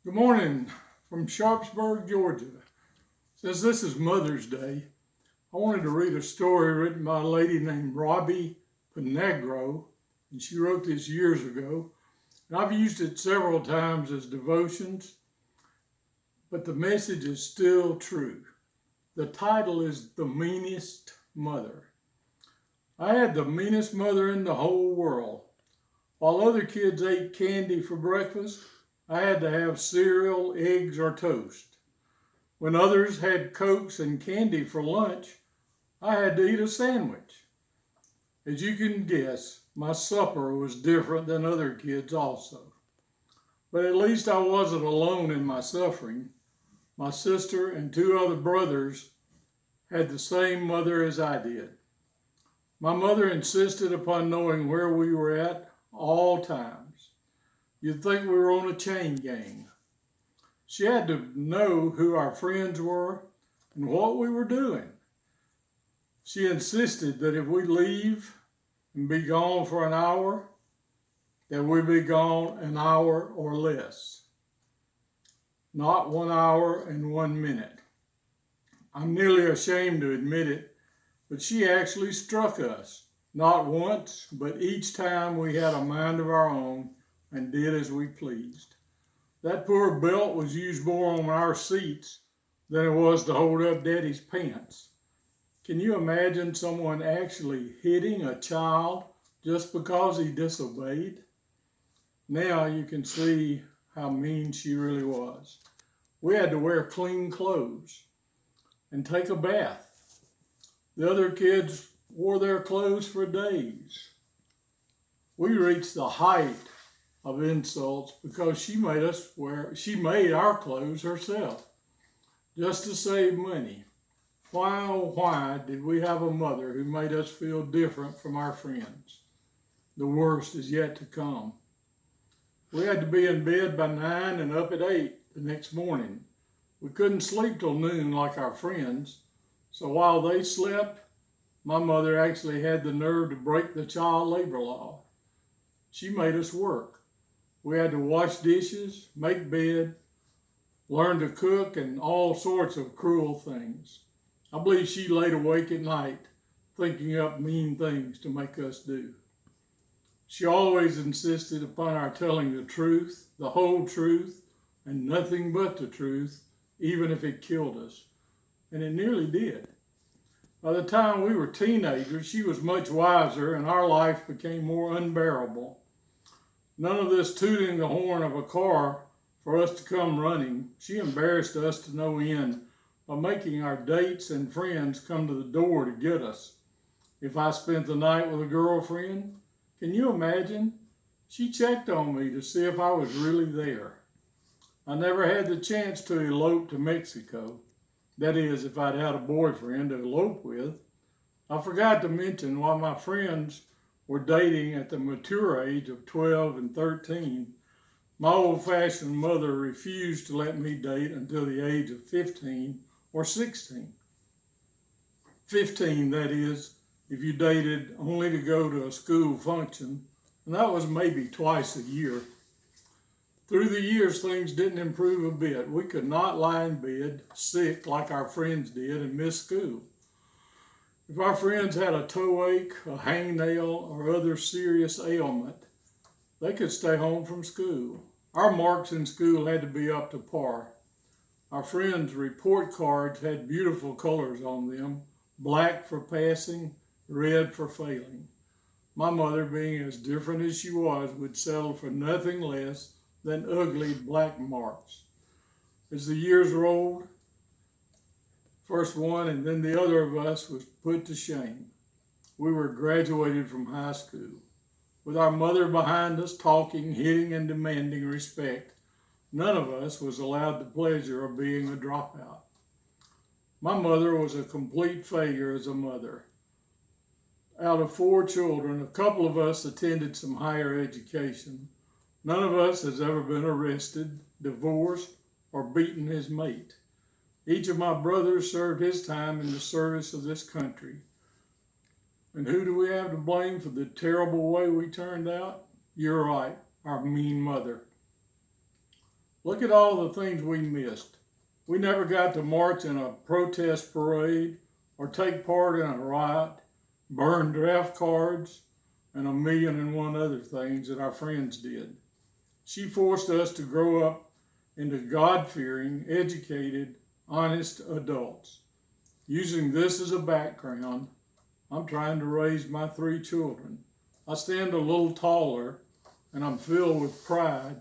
Good morning from Sharpsburg, Georgia. Since this is Mother's Day, I wanted to read a story written by a lady named Robbie Penegro, and she wrote this years ago. And I've used it several times as devotions, but the message is still true. The title is The Meanest Mother. I had the meanest mother in the whole world. While other kids ate candy for breakfast, I had to have cereal, eggs, or toast. When others had Cokes and candy for lunch, I had to eat a sandwich. As you can guess, my supper was different than other kids also. But at least I wasn't alone in my suffering. My sister and two other brothers had the same mother as I did. My mother insisted upon knowing where we were at all times. You'd think we were on a chain gang. She had to know who our friends were and what we were doing. She insisted that if we leave and be gone for an hour, that we be gone an hour or less, not 1 hour and 1 minute. I'm nearly ashamed to admit it, but she actually struck us, not once, but each time we had a mind of our own and did as we pleased. That poor belt was used more on our seats than it was to hold up Daddy's pants. Can you imagine someone actually hitting a child just because he disobeyed? Now you can see how mean she really was. We had to wear clean clothes and take a bath. The other kids wore their clothes for days. We reached the height of insults because she made our clothes herself just to save money. Why, oh, why did we have a mother who made us feel different from our friends? The worst is yet to come. We had to be in bed by 9 and up at 8 the next morning. We couldn't sleep till noon like our friends, so while they slept, my mother actually had the nerve to break the child labor law. She made us work. We had to wash dishes, make bed, learn to cook, and all sorts of cruel things. I believe she laid awake at night thinking up mean things to make us do. She always insisted upon our telling the truth, the whole truth, and nothing but the truth, even if it killed us. And it nearly did. By the time we were teenagers, she was much wiser and our life became more unbearable. None of this tooting the horn of a car for us to come running. She embarrassed us to no end by making our dates and friends come to the door to get us. If I spent the night with a girlfriend, can you imagine? She checked on me to see if I was really there. I never had the chance to elope to Mexico. That is, if I'd had a boyfriend to elope with. I forgot to mention while my friends were dating at the mature age of 12 and 13, my old-fashioned mother refused to let me date until the age of 15 or 16. 15, that is, if you dated only to go to a school function, and that was maybe twice a year. Through the years, things didn't improve a bit. We could not lie in bed sick like our friends did and miss school. If our friends had a toe ache, a hangnail, or other serious ailment, they could stay home from school. Our marks in school had to be up to par. Our friends' report cards had beautiful colors on them, black for passing, red for failing. My mother, being as different as she was, would settle for nothing less than ugly black marks. As the years rolled, first one and then the other of us was put to shame. We were graduated from high school. With our mother behind us, talking, hitting, and demanding respect, none of us was allowed the pleasure of being a dropout. My mother was a complete failure as a mother. Out of 4 children, a couple of us attended some higher education. None of us has ever been arrested, divorced, or beaten his mate. Each of my brothers served his time in the service of this country. And who do we have to blame for the terrible way we turned out? You're right, our mean mother. Look at all the things we missed. We never got to march in a protest parade or take part in a riot, burn draft cards, and 1,000,001 other things that our friends did. She forced us to grow up into God-fearing, educated, honest adults. Using this as a background, I'm trying to raise my 3 children. I stand a little taller, and I'm filled with pride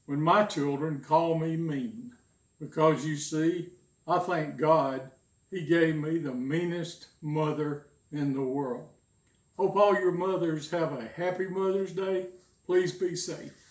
when my children call me mean. Because you see, I thank God He gave me the meanest mother in the world. Hope all your mothers have a happy Mother's Day. Please be safe.